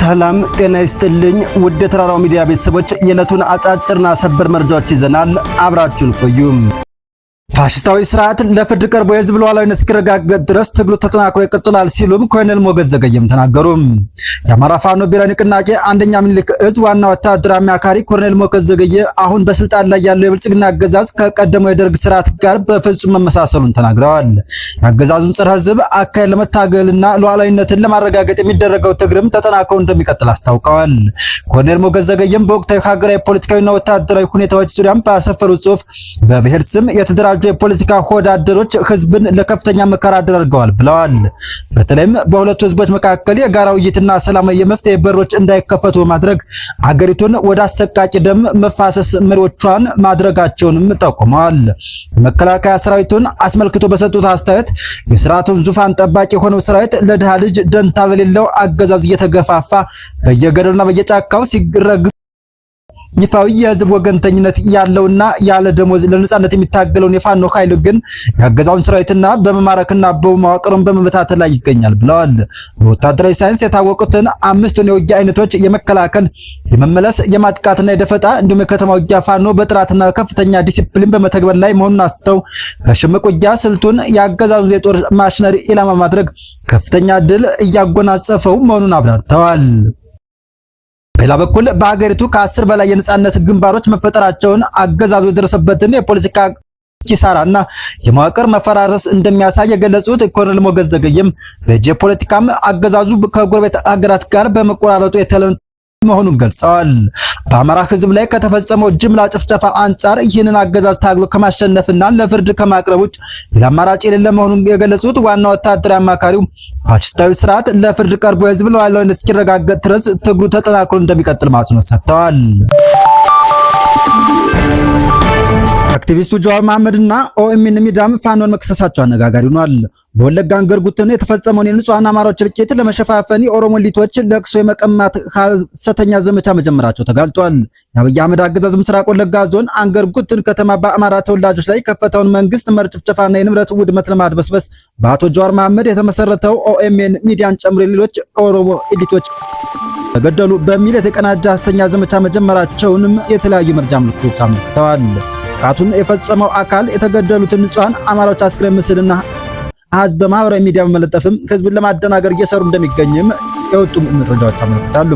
ሰላም ጤና ይስጥልኝ ውድ የተራራው ሚዲያ ቤተሰቦች የዕለቱን አጫጭርና ሰበር መረጃዎች ይዘናል። አብራችሁን ቆዩ። ፋሽስታዊ ስርዓት ለፍርድ ቀርቦ የህዝብ ሉዓላዊነት እስኪረጋገጥ ድረስ ትግሉ ተጠናክሮ ይቀጥላል ሲሉም ኮሎኔል ሞገስ ዘገየም ተናገሩ። የአማራ ፋኖ ብሔራዊ ንቅናቄ አንደኛ ምኒልክ እዝ ዋና ወታደራዊ አማካሪ ኮሎኔል ሞገስ ዘገየ አሁን በስልጣን ላይ ያለው የብልጽግና አገዛዝ ከቀደመው የደርግ ስርዓት ጋር በፍጹም መመሳሰሉን ተናግረዋል። የአገዛዙን ጸረ ህዝብ አካሄድ ለመታገልና ሉዓላዊነትን ለማረጋገጥ የሚደረገው ትግልም ተጠናክሮ እንደሚቀጥል አስታውቀዋል። ኮሎኔል ሞገስ ዘገየም በወቅታዊ ሀገራዊ ፖለቲካዊና ወታደራዊ ሁኔታዎች ዙሪያም ባሰፈሩት ጽሑፍ በብሔር ስም የተደራጁ የፖለቲካ ሆዳደሮች ህዝብን ለከፍተኛ መከራ አድርገዋል ብለዋል። በተለይም በሁለቱ ህዝቦች መካከል የጋራ ውይይትና ሰላማዊ የመፍትሄ በሮች እንዳይከፈቱ በማድረግ አገሪቱን ወደ አሰቃቂ ደም መፋሰስ መሪዎቿን ማድረጋቸውንም ጠቁመዋል። የመከላከያ ሰራዊቱን አስመልክቶ በሰጡት አስተያየት የስርዓቱን ዙፋን ጠባቂ የሆነው ሰራዊት ለድሃ ልጅ ደንታ በሌለው አገዛዝ እየተገፋፋ በየገደሉና በየጫካው ሲረግፍ ይፋዊ የህዝብ ወገንተኝነት ያለውና ያለ ደሞዝ ለነጻነት የሚታገለውን የፋኖ ኃይል ግን ያገዛውን ሰራዊትና በመማረክና በመዋቅሩን በመበታተን ላይ ይገኛል ብለዋል። በወታደራዊ ሳይንስ የታወቁትን አምስቱን የውጊያ አይነቶች የመከላከል፣ የመመለስ፣ የማጥቃትና የደፈጣ እንዲሁም የከተማ ውጊያ ፋኖ በጥራትና ከፍተኛ ዲሲፕሊን በመተግበር ላይ መሆኑን አስተው በሽምቅ ውጊያ ስልቱን ያገዛዙን የጦር ማሽነሪ ኢላማ ማድረግ ከፍተኛ ድል እያጎናጸፈው መሆኑን አብራርተዋል። በሌላ በኩል በሀገሪቱ ከ10 በላይ የነጻነት ግንባሮች መፈጠራቸውን አገዛዙ የደረሰበትን የፖለቲካ ኪሳራና የመዋቅር መፈራረስ እንደሚያሳይ የገለጹት ኮሎኔል ሞገስ ዘገየም በጂኦፖለቲካም አገዛዙ ከጎረቤት ሀገራት ጋር በመቆራረጡ የተለመደ መሆኑን ገልጸዋል። በአማራ ህዝብ ላይ ከተፈጸመው ጅምላ ጭፍጨፋ አንጻር ይህንን አገዛዝ ታግሎ ከማሸነፍና ለፍርድ ከማቅረብ ውጭ ሌላ አማራጭ የሌለ መሆኑን የገለጹት ዋና ወታደራዊ አማካሪው ፋሽስታዊ ስርዓት ለፍርድ ቀርቦ የህዝብ ሉዓላዊነት እስኪረጋገጥ ድረስ ትግሉ ተጠናክሮ እንደሚቀጥል ማጽኖት ሰጥተዋል። አክቲቪስቱ ጀዋር መሐመድና ኦኤምኤን ሚዲያም ፋኖን መክሰሳቸው አነጋጋሪ ሆኗል። በወለጋ አንገርጉትን የተፈጸመውን የንጹሃን አማራዎች እልቂት ለመሸፋፈን የኦሮሞ ሊቶች ለቅሶ የመቀማት ሐሰተኛ ዘመቻ መጀመራቸው ተጋልጧል። የአብይ አህመድ አገዛዝ ምስራቅ ወለጋ ዞን አንገርጉትን ከተማ በአማራ ተወላጆች ላይ ከፈተውን መንግስት መር ጭፍጨፋና የንብረት ውድመት ለማድበስበስ በአቶ ጀዋር መሐመድ የተመሰረተው ኦኤምኤን ሚዲያን ጨምሮ ሌሎች ኦሮሞ ኤሊቶች ተገደሉ በሚል የተቀናጀ ሐሰተኛ ዘመቻ መጀመራቸውንም የተለያዩ መረጃ ምልክቶች አመልክተዋል። ጥቃቱን የፈጸመው አካል የተገደሉትን ንጹሃን አማራዎች አስክሬን ምስልና አሃዝ በማህበራዊ ሚዲያ በመለጠፍም ህዝብን ለማደናገር እየሰሩ እንደሚገኝም የወጡ መረጃዎች አመልክታሉ።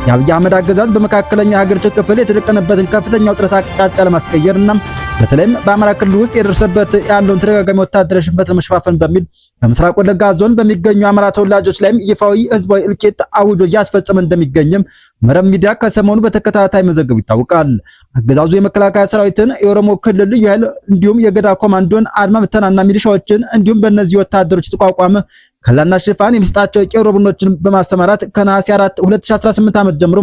የአብይ አህመድ አገዛዝ በመካከለኛ የሀገሪቱ ክፍል የተደቀነበትን ከፍተኛ ውጥረት አቅጣጫ ለማስቀየርና በተለይም በአማራ ክልል ውስጥ የደረሰበት ያለውን ተደጋጋሚ ወታደራዊ ሽንፈት ለመሸፋፈን በሚል በምስራቅ ወለጋ ዞን በሚገኙ የአማራ ተወላጆች ላይም ይፋዊ ህዝባዊ እልቂት አውጆ እያስፈጸመ እንደሚገኝም መረብ ሚዲያ ከሰሞኑ በተከታታይ መዘገቡ ይታወቃል። አገዛዙ የመከላከያ ሰራዊትን፣ የኦሮሞ ክልል ልዩ ኃይል እንዲሁም የገዳ ኮማንዶን፣ አድማ ብተናና ሚሊሻዎችን እንዲሁም በእነዚህ ወታደሮች የተቋቋመ ከላና ሽፋን የሚሰጣቸው የቄሮ ቡድኖችን በማሰማራት ከነሐሴ 4 2018 ዓ.ም ጀምሮ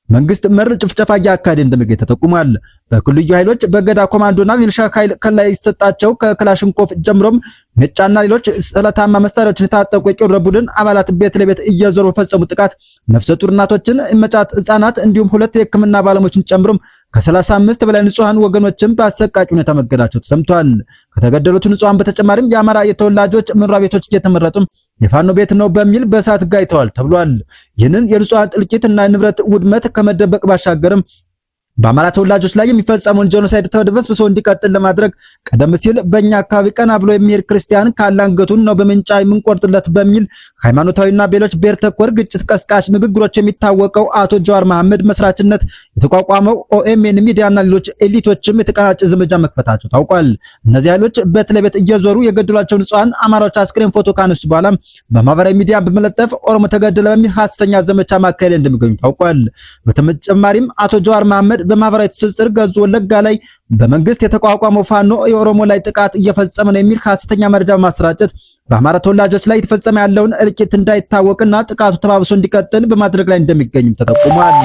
መንግስት መር ጭፍጨፋ እያካሄደ እንደሚገኝ ተጠቁሟል። በክልዩ ኃይሎች በገዳ ኮማንዶና ሚሊሻ ኃይል ከላይ ሲሰጣቸው ከክላሽንኮፍ ጀምሮም ሜጫና ሌሎች ስለታማ መሳሪያዎችን የታጠቁ የቄሮ ቡድን አባላት ቤት ለቤት እየዞሩ በፈጸሙ ጥቃት ነፍሰ ጡር እናቶችን፣ መጫት ህጻናት እንዲሁም 2 የህክምና ባለሙያዎችን ጨምሮም ከ35 በላይ ንጹሃን ወገኖችን በአሰቃቂ ሁኔታ መገደላቸው ተሰምቷል። ከተገደሉት ንጹሃን በተጨማሪም የአማራ የተወላጆች መኖሪያ ቤቶች እየተመረጡ የፋኖ ቤት ነው በሚል በእሳት ጋይተዋል ተብሏል። ይህንን የንጹሃን እልቂትና ንብረት ውድመት ከመደበቅ ባሻገርም በአማራ ተወላጆች ላይ የሚፈጸመውን ጄኖሳይድ ተደብስብሶ እንዲቀጥል ለማድረግ ቀደም ሲል በእኛ አካባቢ ቀና ብሎ የሚሄድ ክርስቲያን ካለ አንገቱን ነው በመንጫ የምንቆርጥለት በሚል ሃይማኖታዊና ቤሎች ብሔር ተኮር ግጭት ቀስቃሽ ንግግሮች የሚታወቀው አቶ ጀዋር መሐመድ መስራችነት የተቋቋመው ኦኤምኤን ሚዲያና ሌሎች ኤሊቶችም የተቀናጨ ዘመቻ መክፈታቸው ታውቋል። እነዚህ ኃይሎች በት ለቤት እየዞሩ የገደሏቸው ንጹሃን አማራዎች አስክሬን ፎቶ ካነሱ በኋላ በማህበራዊ ሚዲያ በመለጠፍ ኦሮሞ ተገደለ በሚል ሐሰተኛ ዘመቻ ማካሄድ እንደሚገኙ ታውቋል። በተጨማሪም አቶ ጀዋር መሐመድ በማህበራዊ ትስስር ገጹ ወለጋ ላይ በመንግስት የተቋቋመው ፋኖ የኦሮሞ ላይ ጥቃት እየፈጸመ ነው የሚል ሐሰተኛ መረጃ በማሰራጨት በአማራ ተወላጆች ላይ የተፈጸመ ያለውን እልቂት እንዳይታወቅና ጥቃቱ ተባብሶ እንዲቀጥል በማድረግ ላይ እንደሚገኝም ተጠቁሟል።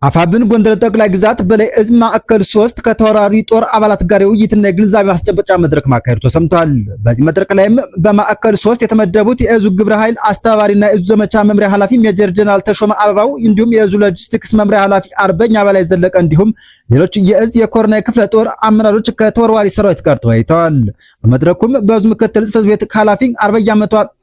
አፋብን ጎንደር ጠቅላይ ግዛት በላይ እዝ ማዕከል 3 ከተወራሪ ጦር አባላት ጋር የውይይትና የግንዛቤ ማስጨበጫ መድረክ ማካሄዱ ተሰምቷል። በዚህ መድረክ ላይም በማዕከል 3 የተመደቡት የእዙ ግብረ ኃይል አስተባባሪና የእዙ ዘመቻ መምሪያ ኃላፊ ሜጀር ጀነራል ተሾመ አበባው እንዲሁም የእዙ ሎጂስቲክስ መምሪያ ኃላፊ አርበኛ በላይ ዘለቀ እንዲሁም ሌሎች የእዝ የኮርና የክፍለ ጦር አመራሮች ከተወርዋሪ ሰራዊት ጋር ተወያይተዋል። በመድረኩም በዙ ምክትል ጽሕፈት ቤት ኃላፊ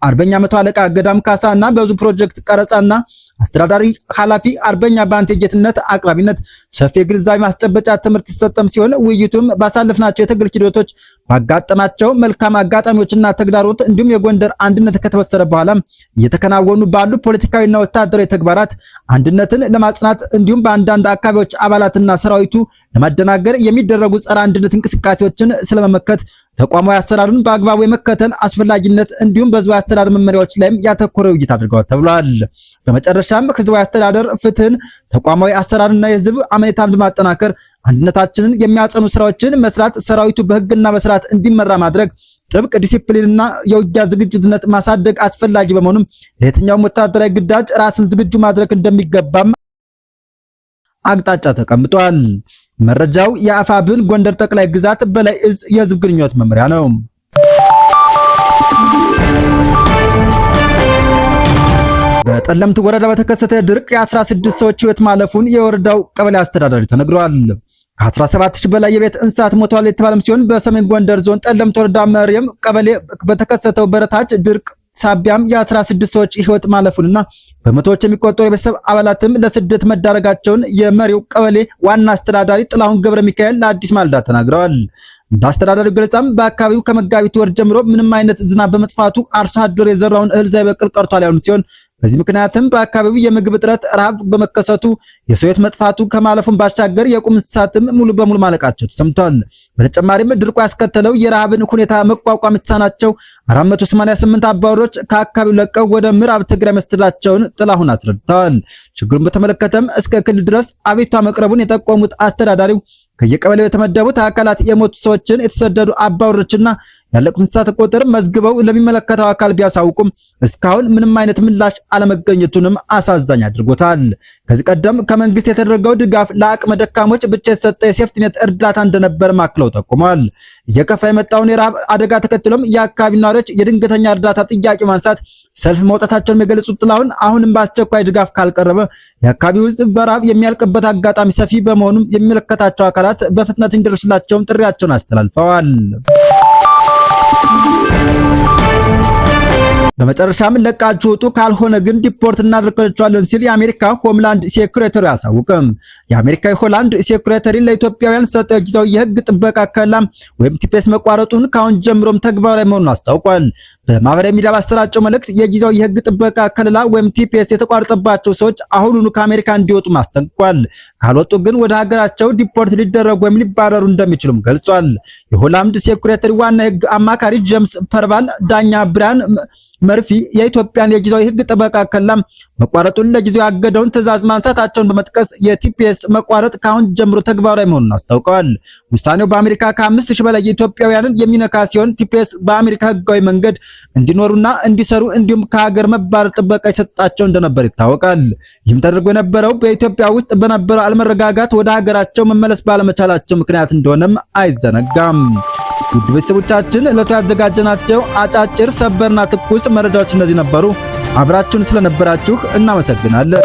አርበኛ መቶ አለቃ ገዳም ካሳ እና በዙ ፕሮጀክት ቀረጻና አስተዳዳሪ ኃላፊ አርበኛ ባንቴ ጌትነት አቅራቢነት ሰፊ ግንዛቤ ማስጨበጫ ትምህርት ተሰጠም ሲሆን ውይይቱም ባሳለፍናቸው የትግል ሂደቶች ባጋጠማቸው መልካም አጋጣሚዎችና ተግዳሮት እንዲሁም የጎንደር አንድነት ከተበሰረ በኋላ እየተከናወኑ ባሉ ፖለቲካዊና ወታደራዊ ተግባራት አንድነትን ለማጽናት እንዲሁም በአንዳንድ አካባቢዎች አባላትና ሰራዊቱ ለማደናገር የሚደረጉ ጸረ አንድነት እንቅስቃሴዎችን ስለመመከት ተቋማዊ አሰራሩን በአግባቡ የመከተል አስፈላጊነት እንዲሁም በህዝባዊ አስተዳደር መመሪያዎች ላይም ያተኮረ ውይይት አድርገዋል ተብሏል። በመጨረሻም ህዝባዊ አስተዳደር ፍትህን፣ ተቋማዊ አሰራርና የህዝብ አመኔታን በማጠናከር አንድነታችንን የሚያጸኑ ስራዎችን መስራት፣ ሰራዊቱ በህግና በስርዓት እንዲመራ ማድረግ፣ ጥብቅ ዲሲፕሊንና የውጊያ ዝግጁነት ማሳደግ አስፈላጊ በመሆኑም ለየትኛውም ወታደራዊ ግዳጅ ራስን ዝግጁ ማድረግ እንደሚገባም አቅጣጫ ተቀምጧል። መረጃው የአፋብን ጎንደር ጠቅላይ ግዛት በላይ እዝ የህዝብ ግንኙነት መምሪያ ነው። በጠለምት ወረዳ በተከሰተ ድርቅ የ16 ሰዎች ህይወት ማለፉን የወረዳው ቀበሌ አስተዳዳሪ ተነግሯል። ከ17000 በላይ የቤት እንስሳት ሞተዋል የተባለም ሲሆን በሰሜን ጎንደር ዞን ጠለምት ወረዳ መሪም ቀበሌ በተከሰተው በረታች ድርቅ ሳቢያም የ16 ሰዎች ህይወት ማለፉንና በመቶዎች የሚቆጠሩ የቤተሰብ አባላትም ለስደት መዳረጋቸውን የመሪው ቀበሌ ዋና አስተዳዳሪ ጥላሁን ገብረ ሚካኤል ለአዲስ ማለዳ ተናግረዋል። እንደ አስተዳዳሪው ገለጻም በአካባቢው ከመጋቢት ወር ጀምሮ ምንም አይነት ዝናብ በመጥፋቱ አርሶ አደር የዘራውን እህል ሳይበቅል ቀርቷል ያሉም ሲሆን በዚህ ምክንያትም በአካባቢው የምግብ እጥረት፣ ረሃብ በመከሰቱ የሰው ሕይወት መጥፋቱ ከማለፉን ባሻገር የቁም እንስሳትም ሙሉ በሙሉ ማለቃቸው ተሰምቷል። በተጨማሪም ድርቁ ያስከተለው የረሃብን ሁኔታ መቋቋም የተሳናቸው 488 አባወሮች ከአካባቢው ለቀው ወደ ምዕራብ ትግራይ መሰደዳቸውን ጥላሁን አስረድተዋል። ችግሩን በተመለከተም እስከ ክልል ድረስ አቤቱታ መቅረቡን የጠቆሙት አስተዳዳሪው ከየቀበሌው የተመደቡት አካላት የሞቱ ሰዎችን፣ የተሰደዱ አባወሮችና ያለቁት እንስሳት ቁጥር መዝግበው ለሚመለከተው አካል ቢያሳውቁም እስካሁን ምንም አይነት ምላሽ አለመገኘቱንም አሳዛኝ አድርጎታል። ከዚህ ቀደም ከመንግስት የተደረገው ድጋፍ ለአቅመ ደካሞች ብቻ የተሰጠ የሴፍቲኔት እርዳታ እንደነበር ማክለው ጠቁመዋል። እየከፋ የመጣውን የረሃብ አደጋ ተከትሎም የአካባቢ ነዋሪዎች የድንገተኛ እርዳታ ጥያቄ ማንሳት ሰልፍ መውጣታቸውን የገለጹት ጥላሁን አሁንም በአስቸኳይ ድጋፍ ካልቀረበ የአካባቢው ሕዝብ በረሃብ የሚያልቅበት አጋጣሚ ሰፊ በመሆኑም የሚመለከታቸው አካላት በፍጥነት እንዲደርሱላቸውም ጥሪያቸውን አስተላልፈዋል። በመጨረሻም ለቃችሁ ውጡ፣ ካልሆነ ግን ዲፖርት እናደርጋችኋለን ሲል የአሜሪካ ሆምላንድ ሴኩሪተሪ አሳወቀም። የአሜሪካ ሆላንድ ሴኩሪተሪ ለኢትዮጵያውያን ሰጠው የጊዜያዊ የህግ ጥበቃ ከለላ ወይም ቲፒኤስ መቋረጡን ካሁን ጀምሮም ተግባራዊ መሆኑን አስታውቋል። በማህበራዊ ሚዲያ ባሰራጨው መልእክት የጊዜያዊ የህግ ጥበቃ ከለላ ወይም ቲፒኤስ የተቋረጠባቸው ሰዎች አሁኑኑ ከአሜሪካ እንዲወጡ ማስጠንቅቋል። ካልወጡ ግን ወደ ሀገራቸው ዲፖርት ሊደረጉ ወይም ሊባረሩ እንደሚችሉም ገልጿል። የሆላንድ ሴኩሪተሪ ዋና የህግ አማካሪ ጄምስ ፐርቫል ዳኛ ብራያን መርፊ የኢትዮጵያን የጊዜያዊ ህግ ጥበቃ ከለላ መቋረጡን ለጊዜው ያገደውን ትዕዛዝ ማንሳታቸውን በመጥቀስ የቲፒኤስ መቋረጥ ካሁን ጀምሮ ተግባራዊ መሆኑን አስታውቀዋል። ውሳኔው በአሜሪካ ከ5000 በላይ ኢትዮጵያውያንን የሚነካ ሲሆን ቲፒኤስ በአሜሪካ ህጋዊ መንገድ እንዲኖሩና እንዲሰሩ እንዲሁም ከሀገር መባረር ጥበቃ የሰጣቸው እንደነበር ይታወቃል። ይህም ተደርጎ የነበረው በኢትዮጵያ ውስጥ በነበረው አለመረጋጋት ወደ ሀገራቸው መመለስ ባለመቻላቸው ምክንያት እንደሆነም አይዘነጋም። ውድ ቤተሰቦቻችን ዕለቱ ያዘጋጀናቸው አጫጭር ሰበርና ትኩስ መረጃዎች እነዚህ ነበሩ። አብራችሁን ስለነበራችሁ እናመሰግናለን።